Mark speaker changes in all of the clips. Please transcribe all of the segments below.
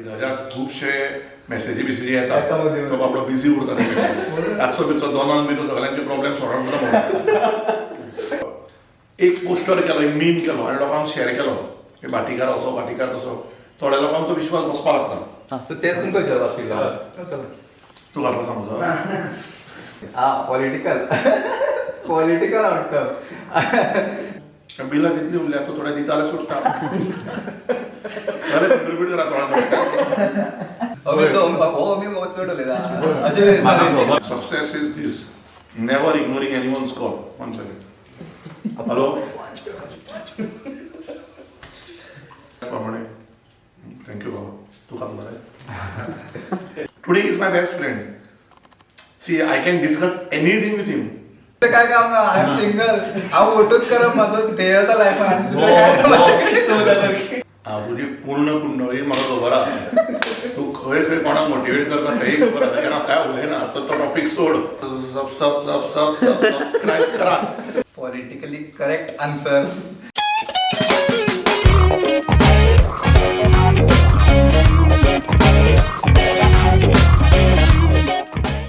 Speaker 1: धीरजाक खुबशे मेसेजी बिसेजी येतात तो बाबडो बिझी उरता रातचो बिचो दोनान बी तो सगळ्यांचे प्रॉब्लेम सॉल्व एक पोस्टर केलो एक मीम केलो आनी लोकांक शेअर केलो की भाटीकार असो भाटीकार तसो थोड्या लोकांक तो विश्वास बसपाक लागता.
Speaker 2: सो तेच तुमकां विचारपाक आशिल्लो.
Speaker 1: तूं घालपाक सांगू
Speaker 2: पॉलिटिकल आउटकम.
Speaker 1: बिलां कितली उरल्या तूं थोडे दिता जाल्यार सुट्टा जाल्यार कंट्रिब्यूट करा थोडा. Success is this: never ignoring anyone's call. One second. Hello. Thank you, Baba. तू काम करे. Today is my best friend. See, I can discuss anything with him.
Speaker 3: काय काम ना, आय एम सिंगल. हांव वोटूच करप म्हाजो ध्येय आसा लायफान.
Speaker 1: तुजी पूर्ण कुंडळी म्हाका खबर आसा. तू खंय खंय कोणाक मोटिवेट करता तेय खबर आसा. केन्ना काय उलयना तो टॉपिक सोड. सबस्क्राईब करा.
Speaker 3: Politically correct answer.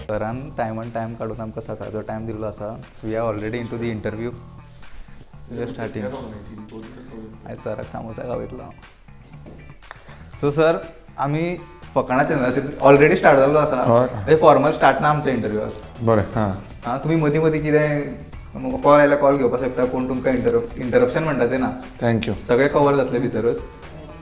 Speaker 2: सरान टायम काडून आमकां सकाळचो टायम दिल्लो आसा. So we are already in to the interview. Starting आयज सराक सामोसा खावयतलो. सो सर आमी फकाणा चॅनलाचेर ऑलरेडी स्टार्ट जाल्लो आसा. ते फॉर्मल स्टार्ट ना आमच्या इंटरव्यूआक.
Speaker 4: बरें.
Speaker 2: हां तुमी मदीं मदीं कितें कॉल आयल्यार कॉल घेवपाक शकता. कोण तुमकां इंटरप्शन म्हणटा तें ना.
Speaker 4: थँक्यू.
Speaker 2: सगळें कवर जातलें भितरूच.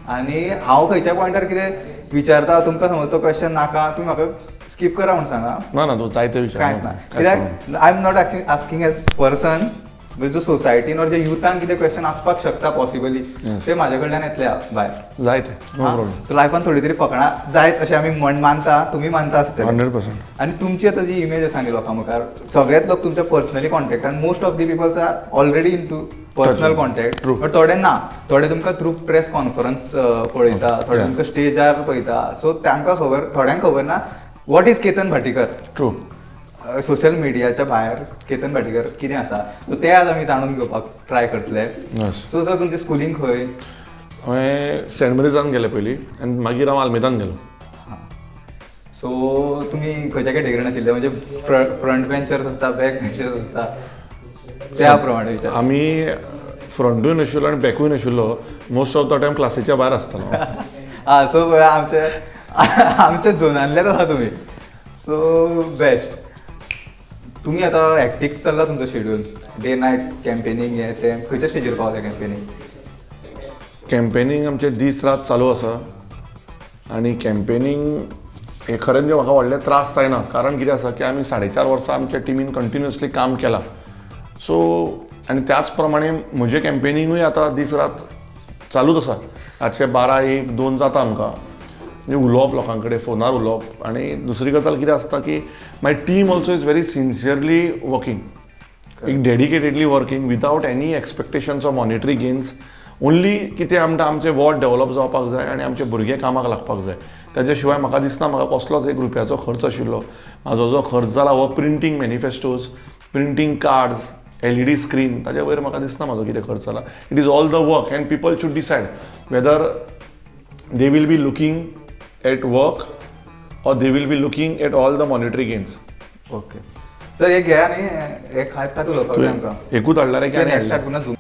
Speaker 2: आनी हांव खंयच्या पॉयंटार कितें विचारता तुमकां समज तो क्वेश्चन नाका तुमी म्हाका स्कीप करा म्हूण सांगा.
Speaker 4: ना तूं जायते विचार.
Speaker 2: कांयच ना. कित्याक I am not asking as person. जो सोसायटीन ऑर जे युथान कितें क्वेश्चन आसपाक शकता पॉसिबली ते म्हाजे कडल्यान येतले भायर.
Speaker 4: जायते नो प्रॉब्लेम.
Speaker 2: सो लायफान थोडी तरी फकाणां जायत अशें आमी मानता. तुमी मानता आसतले
Speaker 4: 100%.
Speaker 2: आनी तुमची आतां जी इमेज आसा न्ही लोकां मुखार सगळेच लोक तुमच्या पर्सनली कॉन्टॅक्टान most of the people are already in to personal contact. But थोडे ना. थोडे तुमकां थ्रू प्रेस कॉन्फरन्स पळयता. थोडे तुमकां स्टेजार पळयता. सो तांकां खबर थोड्यांक खबर ना what is Ketan Bhatikar.
Speaker 4: True.
Speaker 2: Social मिडियाच्या भायर केतन भाटीकर कितें आसा सो ते आज आमी जाणून घेवपाक ट्राय करतले. सो सर तुमचें स्कुलींग खंय.
Speaker 4: हांवें सेंट मेरीजान गेलें पयलीं आनी मागीर हांव आल्मेदान गेलो.
Speaker 2: सो तुमी खंयच्या कॅटेगरीन आशिल्ले म्हणजे फ्रंट बेंचर्स आसता बॅक बेंचर्स आसता त्या प्रमाणे विचार.
Speaker 4: आमी फ्रंटूय नाशिल्लो आनी बॅकूय नाशिल्लो. मोस्ट ऑफ द टायम क्लासीच्या भायर आसतालो.
Speaker 2: सो आमच्या झोनांतलेच आसा तुमी. So best. तुमी आतां एक्टिक्स चल्ला तुमचो शेड्यूल डे नायट कॅम्पेनींग हें तें खंयच्या स्टेजीर पावलें कॅम्पेनींग.
Speaker 4: कॅम्पेनींग आमचें दीस रात चालू आसा आनी कॅम्पेनींग हें खरें म्हणजे म्हाका व्हडले त्रास जायना. कारण कितें आसा की आमी 4.5 वर्सां आमच्या टिमीन कंटिन्युअसली काम केलां. सो आनी त्याच प्रमाणे म्हजें कॅम्पेनींगूय आतां दीस रात चालूच आसा. रातचे 12, 1, 2 जाता आमकां म्हणजे उलोवप लोकां कडेन फोनार उलोवप. आनी दुसरी गजाल कितें आसता की my team also is very sincerely working. एक dedicatedly working without any expectations of monetary gains. Only कितें आमकां आमचें वॉर्ड डेवलप जावपाक जाय आनी आमचे भुरगे कामाक लागपाक जाय. ताजे शिवाय म्हाका दिसना म्हाका कसलोच एक रुपयाचो खर्च आशिल्लो. म्हाजो जो खर्च जाला हो printing manifestos, printing cards, LED screen ताजे वयर म्हाका दिसना म्हाजो कितें खर्च जाला. It is all the work and people should decide whether they will be looking at work or they will be looking at all the monetary gains.
Speaker 2: Okay sir एक घ्या न्ही एक हाडटा तूं लोकांक आमकां
Speaker 4: एकूच हाडल्यार की आनी
Speaker 2: स्टार्ट करून झूम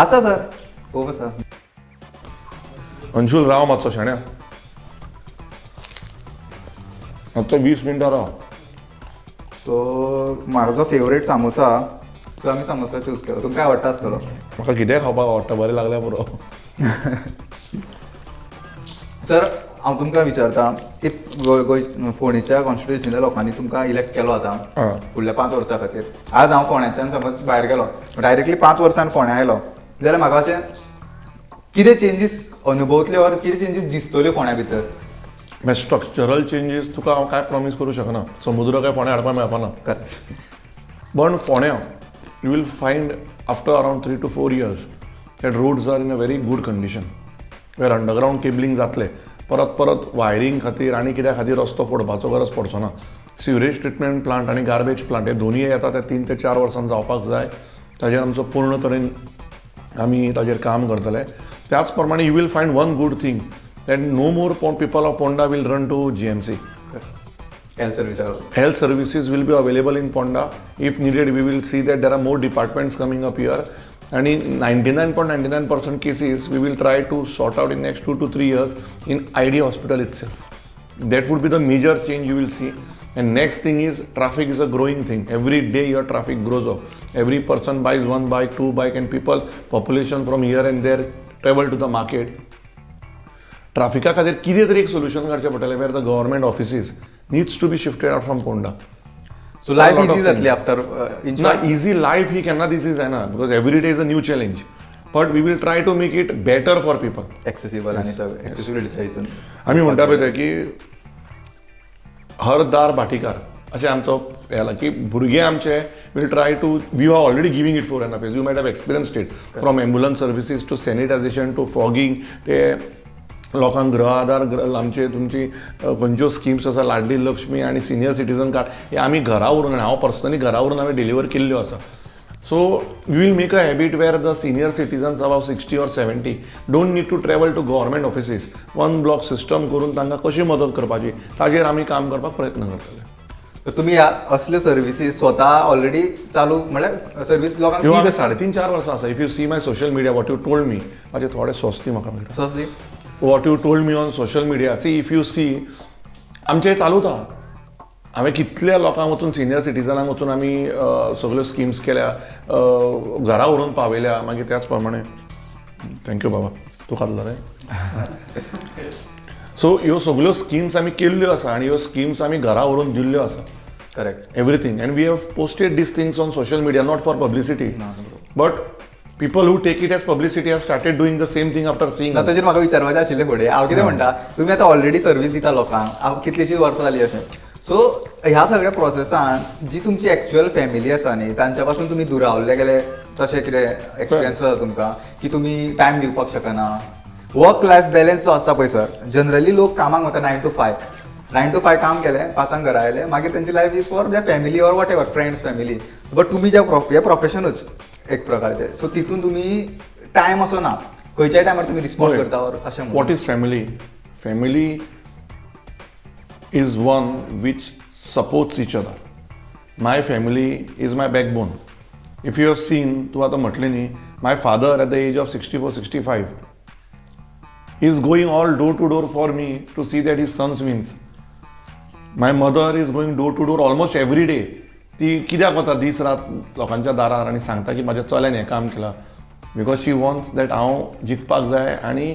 Speaker 2: आसा सर खूब आसा.
Speaker 4: अंशूल राव मातसो शाण्या मातसो 20 मिनटां राव.
Speaker 2: सो म्हाजो फेवरेट सामोसा सो आमी सामोसा चूज केलो. तुमकां आवडटा आसतलो.
Speaker 4: म्हाका कितेंय खावपाक आवडटा बरें लागल्यार पुरो.
Speaker 2: सर हांव तुमकां विचारता एक फोंडेच्या कॉन्स्टिट्युशनच्या लोकांनी तुमकां इलेक्ट केलो आतां फुडल्या 5 वर्सां खातीर. आज हांव फोंड्याच्यान समज भायर गेलो डायरेक्टली 5 वर्सान फोंड्या आयलो जाल्यार म्हाका अशें कितें चेंजीस अनुभवतले वा कितें चेंजीस दिसतल्यो फोंड्या भितर.
Speaker 4: मागीर स्ट्रक्चरल चेंजीस तुका हांव कांय प्रॉमीस करूं शकना. समुद्र काय फोंड्या हाडपाक मेळपाना. पण फोंड्या you will find after around 3 to 4 years that roads are in a very good condition. Where underground cabling जातलें परत वायरींग खातीर आनी कित्या खातीर रस्तो फोडपाचो गरज पडचो ना. सिवरेज ट्रिटमेंट प्लांट आनी गार्बेज प्लांट हे दोनूय येता ते 3 ते 4 वर्सां जावपाक जाय. ताजेर आमचो पूर्ण तरेन आमी ताजेर काम करतले. त्याच प्रमाणे you will find one good thing that no more people of Ponda will run to GMC.
Speaker 2: Health service
Speaker 4: Health services will be available in Ponda. If needed, we will see that there are more departments coming up here. And in 99.99% cases, we will try to sort out in next 2 to 3 years in ID hospital itself. That would be the major change you will see. And next thing is traffic is a growing thing. Every day your traffic grows up. Every person buys 1 bike, 2 bike, and population from here and there travel to the market. ट्राफिका खातीर कितें तरी एक solution काडचें पडटलें वेर the government offices needs to be shifted out from Ponda.
Speaker 2: So life easy जातली after
Speaker 4: ना इजी लायफ ही केन्ना इजी जायना because every day is a new challenge but we will try to make it better for people.
Speaker 2: Accessible आणि सगळं एक्सेसिबिलिटीच्या हितून
Speaker 4: आमी म्हणटा पळय ते की हर दार भाटीकार अशें आमचो हें जाला की भुरगे आमचे will try to we are already giving it for an अफेस you might have experienced it from ambulance services to sanitization to fogging ते लोकांक गृह आधार आमचे तुमची खंयच्यो स्किम्स आसा लाडली लक्ष्मी आनी सिनियर सिटीजन कार्ड हे आमी घरा व्हरून आनी हांव पर्सनली घरा व्हरून हांवें डिलिव्हर केल्ल्यो आसा. So we will make a habit where the senior citizens above 60 or 70 don't need to travel to government offices. 1 block system करून तांकां कशी मदत करपाची ताजेर आमी काम करपाक प्रयत्न करतले.
Speaker 2: तर तुम्ही असल्यो सर्विसीस स्वता ऑलरेडी चालू म्हळ्यार सर्वीस लोकांक
Speaker 4: ह्यो हांवें 3.5-4 वर्सां आसा. If you see my social media what you told me म्हाजे थोडे स्वस्ती म्हाका मेळटा. What you told me on social media see if you see आमचें चालूच आहा. हांवें कितल्या लोकांक वचून सिनियर सिटीजनांक वचून आमी सगळ्यो स्किम्स केल्या घरा व्हरून पावयल्या मागीर त्याच प्रमाणे थँक्यू बाबा तूं खाल्लो रे. सो ह्यो सगळ्यो स्किम्स आमी केल्ल्यो आसा आनी ह्यो स्किम्स आमी घरा व्हरून दिल्ल्यो आसा.
Speaker 2: Correct
Speaker 4: everything and we have posted these things on social media not for publicity but people who take it as publicity have started doing the same thing after seeing us.
Speaker 2: ताचेर म्हाका विचारपाचें आशिल्लें फुडें हांव कितें म्हणटा तुमी आतां ऑलरेडी सर्वीस दिता लोकांक हांव कितलीशीं वर्सां जालीं अशें. सो ह्या सगळ्या प्रोसेसान जी तुमची एक्च्युअल फॅमिली आसा न्ही तांच्या पासून तुमी दुरावल्ले गेले तशें कितें एक्सपिरियन्स जाता तुमकां की तुमी टायम दिवपाक शकना. वर्क लायफ बॅलन्स जो आसता पळय सर जनरली लोक कामाक वता 9 to 5 9 to 5 काम केलें 5 घरा आयले मागीर तांची लायफ इज फॉर द्या family or what ever friends family. But तुमी हे प्रोफेशनूच एक प्रकारचे सो तितून तुम्ही टायम असो ना खंयच्याय टायमार तुम्ही रिस्पॉन्ड करता और अशें.
Speaker 4: What is family? Family is one which supports each other. My family is my backbone. If you have seen तूं आतां म्हटलें न्ही my father at the age of 64-65 is going all door to door for me to see that his sons wins. My mother is going door to door almost every day. ती कित्याक वता दीस रात लोकांच्या दारार आनी सांगता की म्हाज्या चल्यान हें काम केलां बिकॉज शी वॉन्ट्स दॅट हांव जिखपाक जाय आनी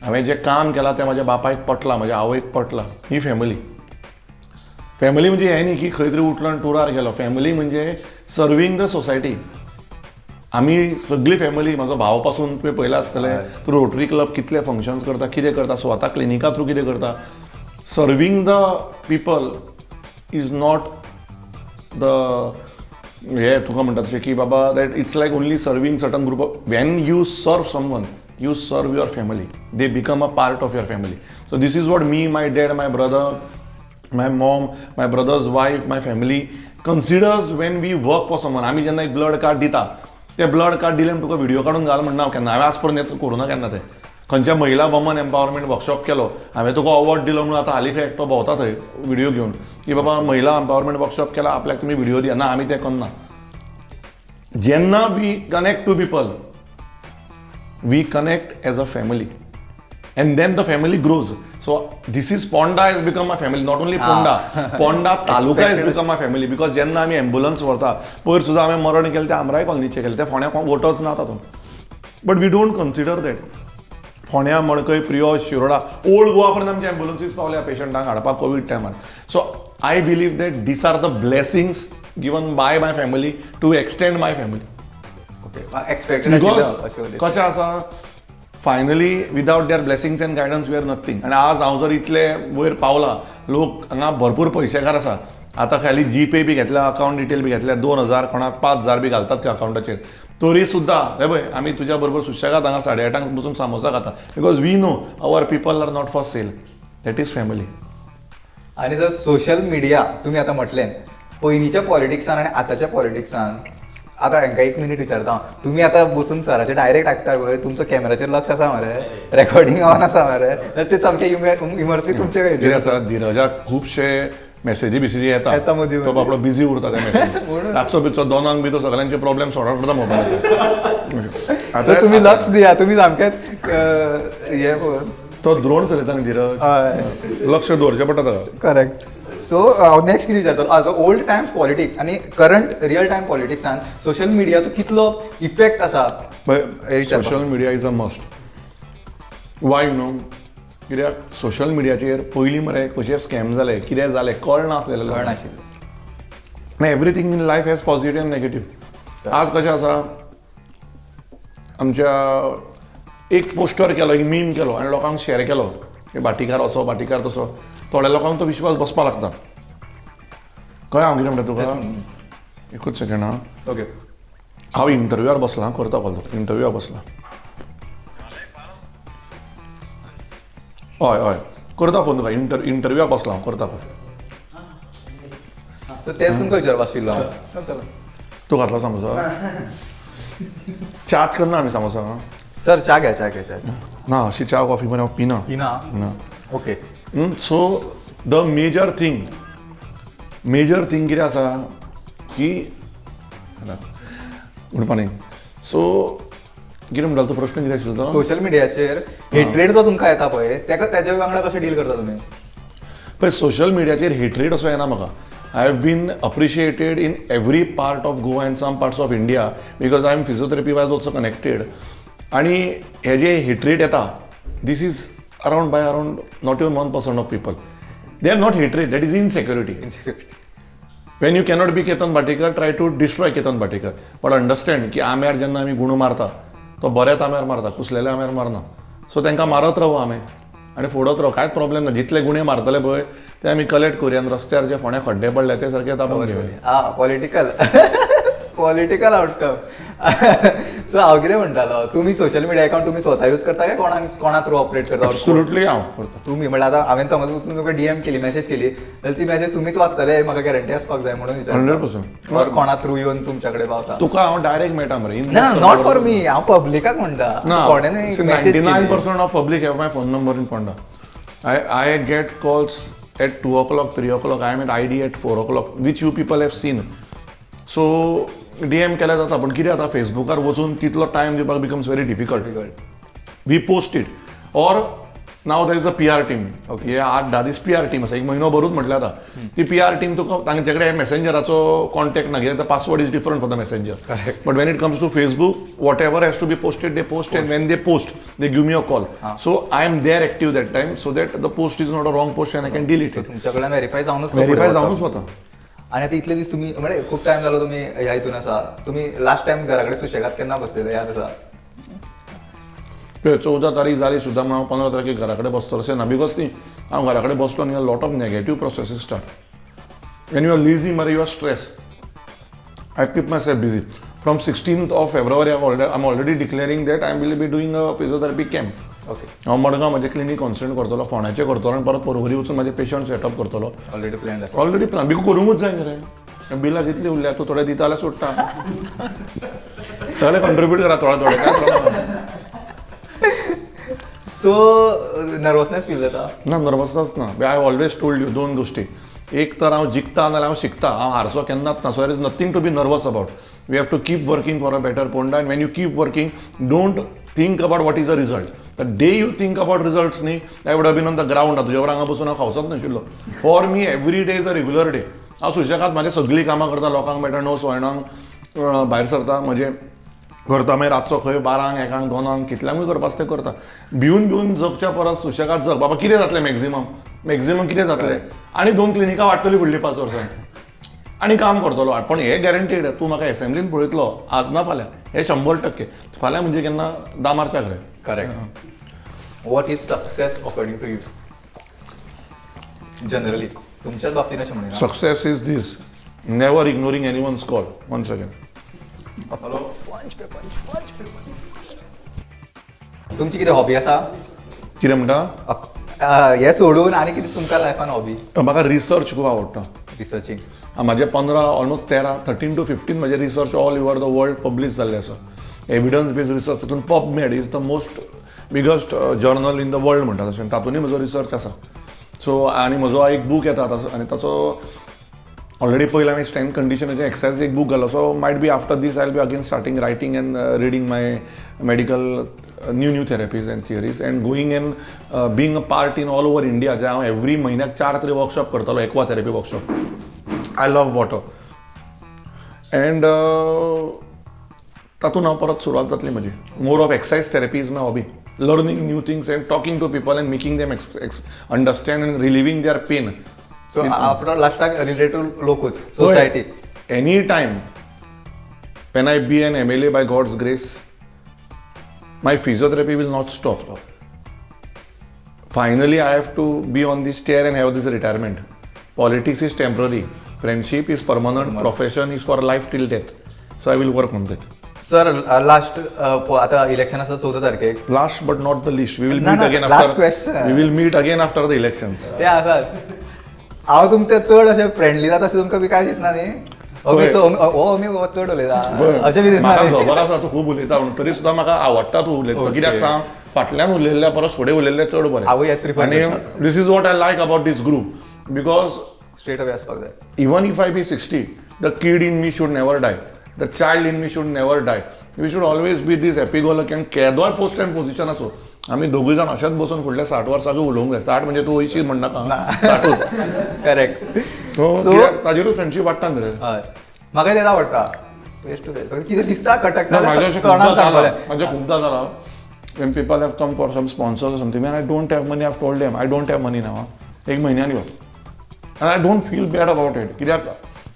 Speaker 4: हांवें जें काम केलां तें म्हाज्या बापायक पटलां म्हाज्या आवयक पटलां. ही फॅमिली. फॅमिली म्हणजे हें न्ही की खंय तरी उठलो आनी टुरार गेलो. फॅमिली म्हणजे सर्वींग द सोसायटी. आमी सगळी फॅमिली म्हाजो भाव पासून तुवें पयलां आसतलें तूं रोटरी क्लब कितले फंक्शन्स करता कितें करता स्वता क्लिनिका थ्रू कितें करता. Serving the people is not the हे तुका म्हणटा तशें की बाबा that it's like only serving certain group of when you serve someone you serve your family they become a part of your family. So this is what me my dad my brother my mom my brother's wife my family considers when we work for someone. आमी जेन्ना एक blood card दिता तें blood card दिलें तुका video काडून घाल म्हणना हांव केन्ना. हांवें आज पर्यंत करूं ना केन्ना तें. खंयच्या महिला वमन एम्पावरमेंट वर्कशॉप केलो हांवें तुका अवॉर्ड दिलो म्हणून आतां हालीं एकटो भोंवता थंय व्हिडिओ घेवन की बाबा महिला एम्पावरमेंट वर्कशॉप केला आपल्याक तुमी व्हिडिओ दिया ना आमी तें करना. जेन्ना we connect to people we connect as a family and then the family grows. So this is Ponda is become my family. Not only Ponda taluka is become my family because जेन्ना आमी एम्ब्युलन्स व्हरता पयर सुद्दां हांवें मरण केलें तें आमराय कॉलनीचे केलें ते फोंड्या वोटर्स ना तातूंत. But we don't consider that. फोंड्या मडकय प्रियोश शिरोडा ओल्ड गोवा पर्यंत आमचे एम्ब्युलन्सीस पावल्या पेशंटांक हाडपाक कोवीड टायमार. So I believe that these are the blessings given by my family to extend my family. Because कशें आसा finally without their blessings and guidance we are nothing. आनी आज हांव जर इतले वयर पावला लोक हांगा भरपूर पयशेकार आसा. आतां खाली जीपे बी घेतल्या अकाउंट डिटेल बी घेतल्या 2,000 कोणाक 5,000 बी घालतात की अकाउंटाचेर. तरी सुद्दां हे पळय आमी तुज्या बरोबर सुशेगाद हांगा 8:30 बसून सामोसा खाता because we know our people are not for sale. That is family.
Speaker 2: आणि जर सोशल मिडिया तुम्ही आता म्हटलें पयलींच्या पॉलिटिक्सान आणि आतांच्या पॉलिटिक्सान आता हांकां एक मिनीट विचारता हांव. तुम्ही आता बसून सराचे डायरेक्ट आयकता पळय, तुमचं कॅमेराचेर लक्ष आसा मरे, रेकॉर्डिंग ऑन आसा मरे, तर ते सामके इमर्सीव तुमचे
Speaker 4: कितें आसा धीरजाक खुबशे मेसेजी बिसेजी येता
Speaker 2: मदीं
Speaker 4: तो बाबडो बिझी उरता त्या मेसेज रातचो बिचो दोनांक बी तो सगळ्यांचे प्रॉब्लेम सॉर्ट आउट करता मोबायलाचेर
Speaker 2: तर तुम्ही लक्ष दिया, तुम्ही सामकेच हे
Speaker 4: तो द्रोण चलयता न्ही धीरज लक्ष दवरचें पडटा ताका
Speaker 2: करेक्ट. सो नेक्स्ट कितें विचारतलो, सो ओल्ड टायम्स पॉलिटिक्स आनी करंट रियल टायम पॉलिटिक्सान सोशल मिडियाचो कितलो इफेक्ट आसा?
Speaker 4: Social media is a must. Why you know कित्याक सोशल मिडियाचेर पयलीं मरे कशे स्कॅम जाले कितें जालें कळनासलें
Speaker 2: कळनाशिल्लें.
Speaker 4: Everything in life has positive and negative. आज कशें आसा आमच्या एक पोस्टर केलो एक मीम केलो आनी लोकांक शेअर केलो की बाटीकार असो बाटीकार तसो, थोड्या लोकांक तो विश्वास बसपा लागता. कळ्ळें हांव कितें म्हणटा तुका? एकूच सेकंड हां.
Speaker 2: ओके.
Speaker 4: हांव इंटरव्यूआर बसलां, करता कॉल इंटरव्यूआर बसलां. हय हय करता फोन तुका इंटरव्यूआर बसलां हांव, करता कॉल.
Speaker 2: सो तेच तुमकां विचारपा आशिल्लो हांव.
Speaker 4: तूं घातला सामोसा? चाच करना आमी सामोसा.
Speaker 2: सर च्या घ्या, च्या घ्या.
Speaker 4: ना अशी च्या कॉफी पण हांव पिना.
Speaker 2: ना. Okay.
Speaker 4: So the major thing कितें आसा की म्हणपा न्ही. सो कितें म्हणटालो तूं प्रश्न कितें आशिल्लो तो?
Speaker 2: सोशल मिडियाचेर हेट्रेड जो तुमकां येता पळय तेजे वांगडा कशें डील करता तुमी?
Speaker 4: पळय सोशल मिडियाचेर हेट्रेड असो येना म्हाका. I have been appreciated in every part of Goa and some parts of India because I am physiotherapy wise also connected. आणि हे जे हेट्रेड येता this is around not even 1% of people. They are not hatred, that is insecurity. When you cannot be Ketan Bhatekar try to destroy Ketan Bhatekar. But understand की आंब्यार जेन्ना आमी गुणो मारता तो बऱ्याच आंब्यार मारता, कुसलेल्या आंब्यार मारना. सो तांकां मारत रावू आंबे आनी फोडत राव, कांयच प्रॉब्लेम ना. जितले गुणे मारतले पळय ते आमी कलेक्ट करुया आनी रस्त्यार जे फोंड्या खड्डे पडले ते सारके तापोवन घेवया.
Speaker 2: Political outcome. सो हांव कितें म्हणटालो, तुमी सोशल मिडिया अकाउंट तुमी स्वता यूज करता काय कोणा थ्रू ऑपरेट करता?
Speaker 4: एब्सोल्युटली हांव करता.
Speaker 2: तुम्ही म्हणजे आता हांवें समज वचून तुका डीएम केली, मेसेज केली, जाल्यार ती मेसेज तुमीच वाचतले, म्हाका गॅरंटी आसपाक जाय म्हणून
Speaker 4: 100%.
Speaker 2: और कोणा थ्रू येवन तुमच्या कडेन पावता?
Speaker 4: तुका हांव डायरेक्ट मेळटा मरे.
Speaker 2: ना, नॉट फॉर मी, हांव पब्लिकाक म्हणटा. कोणें
Speaker 4: 99% of public have my phone number in Ponda. I get calls at 2 o'clock, 3 o'clock. I am at ID at 4 o'clock, which you people have seen. So DM केल्या जाता, पण कितें जाता फेसबुकार वचून तितलो टायम दिवपाक becomes very difficult. We post it or now there is a PR team. हे 8-10 दीस PR team आसा, एक म्हयनो भरूच म्हटल्यार जाता. ती PR टीम तुका तांचे कडेन मेसेंजराचो कॉन्टॅक्ट ना, कित्याक password is different for the messenger. But when it comes to Facebook whatever has to be posted they post, and when they post they give me a call. So I am there active that time so that the post is not a wrong post and I can delete it.
Speaker 2: तुमच्या कडल्यान verify
Speaker 4: जावनूच वता.
Speaker 2: आणि आता इतले दीस तुम्ही म्हणजे खूप time झालो तुम्ही ह्या हितून आसा, तुम्ही लास्ट टाइम घराकडे सुशेगात केन्ना बसलेले याद आसा?
Speaker 4: 14 तारीख जाली सुद्दां हांव 15 तारखेक घरा कडेन बसतलो अशें ना. बिकॉज ती हांव घरा कडेन बसलो न्ही, lot of negative processes start. When you are lazy मरे you are stress. I keep myself busy. From 16th of February I am already declaring that I will be doing a physiotherapy camp.
Speaker 2: Okay.
Speaker 4: हांव मडगांव म्हजें clinic concentrate करतलो, फोंड्याचें करतलो आनी परत परवरी वचून म्हाजे patient setup करतलो.
Speaker 2: Already plan
Speaker 4: already plan Biku करूंकूच जाय न्ही रे. बिलां कितली उरल्या, तूं थोडे दिता जाल्यार सोडटा. जाल्यार कंट्रिब्यूट करा थोडे काय प्रॉब्लेम.
Speaker 2: सो नर्वसनेस फील जाता?
Speaker 4: ना, नर्वसनेस ना. I have always told you 2 गोष्टी. एक तर हांव जिखता नाल्यार हांव शिकता. हांव हारसो केन्नाच ना. So there is nothing to be nervous about. We have to keep working for a better Ponda. And when you keep working don't think about what is a result. The day you think about results न्ही, I would have been on the ground. तुज्या बरोबर हांगा बसून हांव खावचोच नाशिल्लो. For me every day is a regular day. हांव सुशेगाद म्हाजी सगळीं कामां करता, लोकांक मेळटा 9 सवयणांक भायर सरता, म्हणजे करता. मागीर रातचो खंय 12 1 2 कितल्यांकूय करपास तें करता. भिवन जगच्या परस सुशेगाद जग. बाबा कितें जातलें मॅक्झिमम कितें जातलें. आनी 2 क्लिनिकां वाडटलीं फुडलीं 5 वर्सांनी आनी काम करतलो. पण हे गॅरंटीड तूं म्हाका एसेंब्लीन पळयतलो आज ना फाल्यां, हे 100%. फाल्यां म्हणजे केन्ना दामारच्या कडेन.
Speaker 2: Correct. What is success according to you generally? तुमच्याच बाबतीन अशें म्हणा.
Speaker 4: Success is this, never ignoring anyone's call. 1 second.
Speaker 2: तुमची कितें हॉबी आसा?
Speaker 4: कितें म्हणटा?
Speaker 2: हे सोडून आनी कितें तुमकां लायफान हॉबी?
Speaker 4: म्हाका रिसर्च खूब आवडटा.
Speaker 2: रिसर्चींग?
Speaker 4: माझे 15 ऑलमोस्ट 13 to 15 माझे research all over the world publish जाल्ले आसा. एविडन्स बेस्ड रिसर्च तातूंत PubMed is the most biggest journal in the world म्हणटा तशें तातूंतय म्हजो रिसर्च आसा. सो आनी म्हजो एक बूक येता आनी ताचो ऑलरेडी पयलीं हांवें स्ट्रेंथ कंडिशनाचें एक्सरसाइज एक बूक घालो. So might be after this I will be again starting writing and reading my medical new therapies and theories and going and being a part in all over India. जे हांव every म्हयन्याक 4 तरी workshop करतालो, aqua therapy workshop. I love water and तातूंत हांव परत सुरवात जातली म्हजी. More of exercise therapy is my hobby. Learning new things end talking to people and making them understand and relieving their pain.
Speaker 2: So after लास्टाक related to लोकूच society
Speaker 4: any time when I be an MLA by God's grace, my physiotherapy will not stop. Finally, I have to be on this chair and have this retirement. Politics is temporary. Friendship is permanent. Profession is for life till death. So I will work on that.
Speaker 2: Sir last आता election आसा 14 तारखेक.
Speaker 4: Last but not the least, we will
Speaker 2: No,
Speaker 4: meet
Speaker 2: no,
Speaker 4: again
Speaker 2: last
Speaker 4: after.
Speaker 2: question.
Speaker 4: We will meet again after the elections.
Speaker 2: ते आसात. हांव तुमचे चड अशें friendly जाता अशें तुमकां बी कांय दिसना न्ही?
Speaker 4: होय.
Speaker 2: अमी चड उलयता अशें बी दिसना
Speaker 4: म्हाका
Speaker 2: न्ही?
Speaker 4: खबर आसा तूं खूब उलयता म्हणून, तरी सुद्दां म्हाका आवडटा तूं उलयता. कित्याक सांग, फाटल्यान उलयल्ल्या परस फुडें उलयल्लें चड
Speaker 2: हांवूय हेच
Speaker 4: बरें.
Speaker 2: prefer
Speaker 4: आनी
Speaker 2: करता.
Speaker 4: This is what I like about this group. Because
Speaker 2: straight away आसपाक जाय.
Speaker 4: even if I be 60, the kid in me should never die. The child in me should never die. We should always be this happy-go-lucky and केदोय post and position असो. आमी दोगूय जाण अशेंच बसून फुडल्या 60 वर्सांक उलोवंक जाय. 60 म्हणजे तूं 80 म्हणनाका, 60.
Speaker 2: करेक्ट.
Speaker 4: सो ताजेरूच फ्रेंडशीप वाडटा न्ही रे.
Speaker 2: हय म्हाका तेच आवडटा. फेस टू फेस कितें दिसता खटकता
Speaker 4: म्हाजें अशें
Speaker 2: तोंडान
Speaker 4: खूबदां
Speaker 2: सांगपाचें.
Speaker 4: जालां, म्हाजें खूबदां जालां. When people have come for some sponsors or something, when I don't have money, I've told them, I don't have money now. एक म्हयन्यान यो. And I don't feel bad about it. कित्याक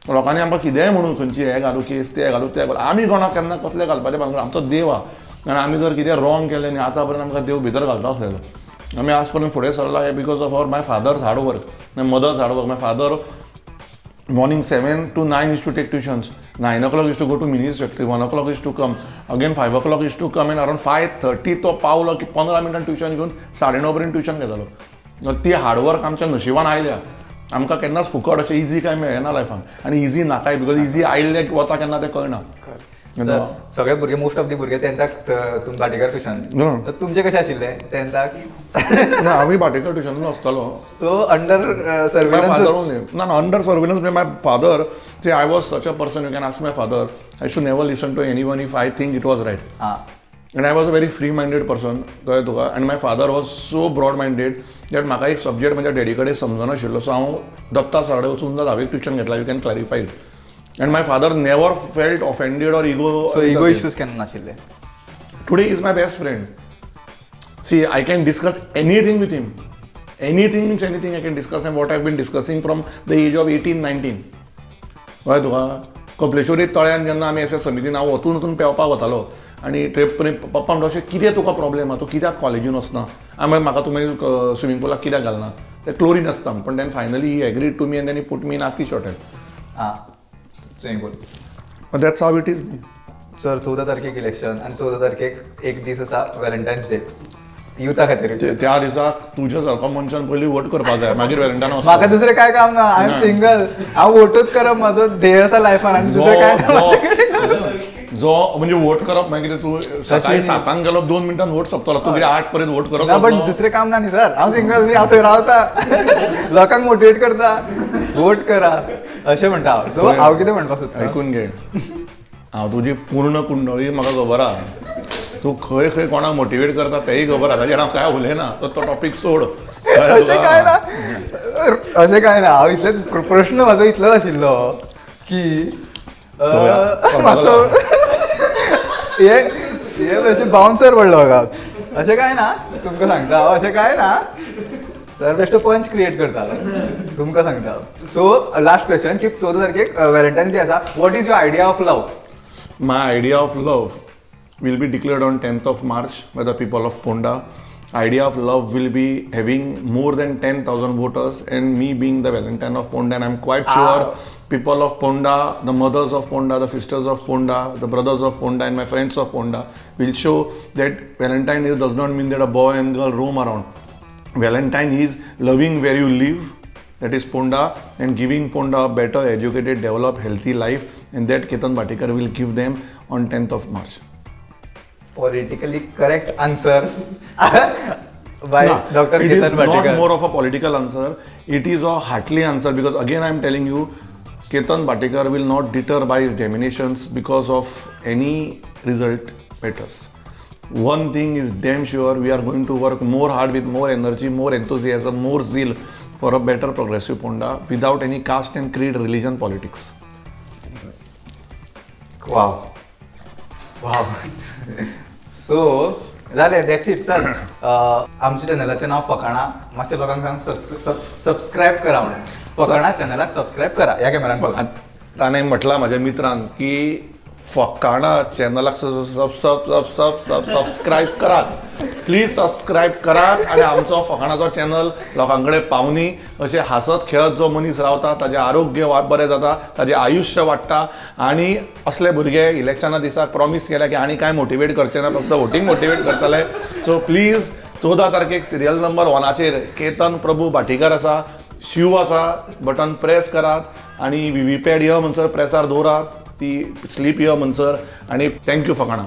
Speaker 4: लोकांनी आमकां कितेंय म्हणून खंयची हें घालूं केस, तें घालूं तें घालूं. आमी कोणाक केन्ना कसलें घालपाचें भानगड. आमचो देव आहा आनी आमी जर कितें रॉंग केलें न्ही आतां पर्यंत आमकां देव भितर घालता आसलेलो. आमी आज पर्यंत फुडें सरला because of my father's hard work, my mother's hard work. My father morning 7 to 9 used to take tuitions. 9 o'clock used to go to Mini's factory. 1 o'clock used to come. Again 5 o'clock used to come and around 5:30 तो पावलो की 15 मिनटान tuition घेवन 9:30 पर्यंत tuition घेतालो. ती hard work आमच्या नशिबान आयल्या. आमकां केन्नाच फुकट अशें इजी काय मेळना लायफान. आनी इजी नाकाय बिकॉज इजी आयिल्ले वता केन्ना तें कळना.
Speaker 2: सगळे भुरगे मोस्ट ऑफ दी भुरगे तेन्ताक तुम भाटीकार ट्युशन. तर तुमचे कशें आशिल्ले तेन्ताक?
Speaker 4: ना आमी भाटेकर ट्युशनान आसतालो.
Speaker 2: So under
Speaker 4: My
Speaker 2: surveillance.
Speaker 4: father only. No, under surveillance. My father, see, I was such a person. You can ask my father. I should never listen to anyone if I think it was right.
Speaker 2: हां
Speaker 4: And I was a very free-minded person. कळ्ळें तुका. And my father was so broad-minded that म्हाका एक subject म्हणजे daddy कडेन समजनाशिल्लो. So हांव दत्ता सराडे वचून 10वीक tuition घेतला. You can clarify it. And my father never felt offended or ego.
Speaker 2: So ego issues केन्ना नाशिल्ले?
Speaker 4: Today he is my best friend. See, I can discuss anything with him. Anything means anything I can discuss, and what I've been discussing from the age of 18-19. कळ्ळें तुका. कपलेश्वरी तळ्यान जेन्ना आमी अशें समितीन हांव वतून वतून पेंवपाक वतालो आनी पप्पा म्हणटा अशें कितें तुका प्रॉब्लेम आहा, तूं कित्याक कॉलेजीन वचना. हांवें म्हाका तुमी स्विमींग पूलाक कित्याक घालना. तें क्लोरीन आसता. पण then finally he agreed to me and then he put me in Aatish hotel.
Speaker 2: हां swimming pool.
Speaker 4: That's how it is.
Speaker 2: Sir 14 तारखेक इलेक्शन आनी 14 तारखेक एक दीस आसा व्हॅलेंटायन्स डे युथा खातीर.
Speaker 4: त्या दिसाक तुज्या सारको मनशान पयलीं वोट करपाक जाय, मागीर व्हॅलेंटायन
Speaker 2: म्हाका दुसरें काय काम ना. I am single. हांव वोटूच करप म्हाजो ध्येय आसा लायफान आनी दुसरें काय काम.
Speaker 4: जो म्हणजे वोट करप मागीर तूं सकाळी 7 गेलो 2 मिनटान वोट सोंपतलो. तूं कितें 8 पर्यंत वोट
Speaker 2: ना बट
Speaker 4: करप.
Speaker 2: दुसरें काम ना न्ही सर. हांव सिंगल न्ही. हांव थंय रावता लोकांक मोटिवेट करता वोट करा अशें म्हणटा हांव. सो हांव कितें म्हणपाक सोदता
Speaker 4: आयकून घे. हांव तुजी पूर्ण कुंडळी म्हाका खबर आहा. तूं खंय खंय कोणाक मोटिवेट करता तेंय खबर आहा. ताजेर हांव काय उलयना. तो टॉपीक सोड.
Speaker 2: अशें काय ना. अशें काय ना. हांव इतलेंच प्रश्न म्हाजो इतलोच आशिल्लो की मातसो हे मातशें बाउन्सर पडलो म्हाका. अशें काय ना. तुमकां सांगता हांव. अशें काय ना. सर बेश्टो पंच क्रिएट करतालो. तुमकां सांगता. सो लास्ट क्वेश्चन की 14 तारखेक व्हॅलेंटायन्स डे आसा. What is your idea of love?
Speaker 4: My idea of love will be declared on 10th of March by the people of Ponda. Idea of love will be having more than 10,000 voters and me being the Valentine of Ponda. And I'm quite sure people of Ponda, the mothers of Ponda, the sisters of Ponda, the brothers of Ponda and my friends of Ponda will show that Valentine does not mean that a boy and girl roam around. Valentine is loving where you live that is Ponda, and giving Ponda a better, educated, developed, healthy life, and that Ketan Bhatikar will give them on 10th of March.
Speaker 3: Politically correct answer by
Speaker 4: No,
Speaker 3: Dr.
Speaker 4: it
Speaker 3: Ketan
Speaker 4: is not
Speaker 3: Bhatikar.
Speaker 4: more of a political answer. It is a heartly answer because again I am telling you, Ketan Bhatikar will not deter by his dominations because of any result matters. One thing is damn sure, we are going to work more hard with more energy, more enthusiasm, more zeal for a better progressive Ponda without any caste and creed, religion, politics.
Speaker 3: Wow. So जालें that's it चल आमच्या चॅनलाचें नांव फकाणां मातशें लोकांक सांग subscribe करा म्हणून फकाणां चॅनलाक सबस्क्रायब करा ह्या कॅमेरान बघा
Speaker 4: ताणें म्हटलां म्हाज्या मित्रान की फकाणा चॅनलाक सबस्क्रायब करात, प्लीज सबस्क्रायब करात आनी आमचो फकाणाचो चॅनल लोकां कडेन पावनी. अशें हासत खेळत जो मनीस रावता ताजें आरोग्य बरें जाता, ताजें आयुश्य वाडटा आनी असले भुरगे इलेक्शना दिसाक प्रॉमीस केल्या की आनी कांय मोटिवेट करचे ना, फक्त वोटींग मोटिवेट करतले. सो प्लीज 14 तारखेक सिरियल नंबर 1 केतन प्रभू भाटीकर आसा, शिव आसा, बटन प्रेस करात आनी व्हीव्हीपॅट यो म्हणसर प्रेसार दवरात, ती स्लीप यो म्हणसर. आनी थँक्यू फकाणा.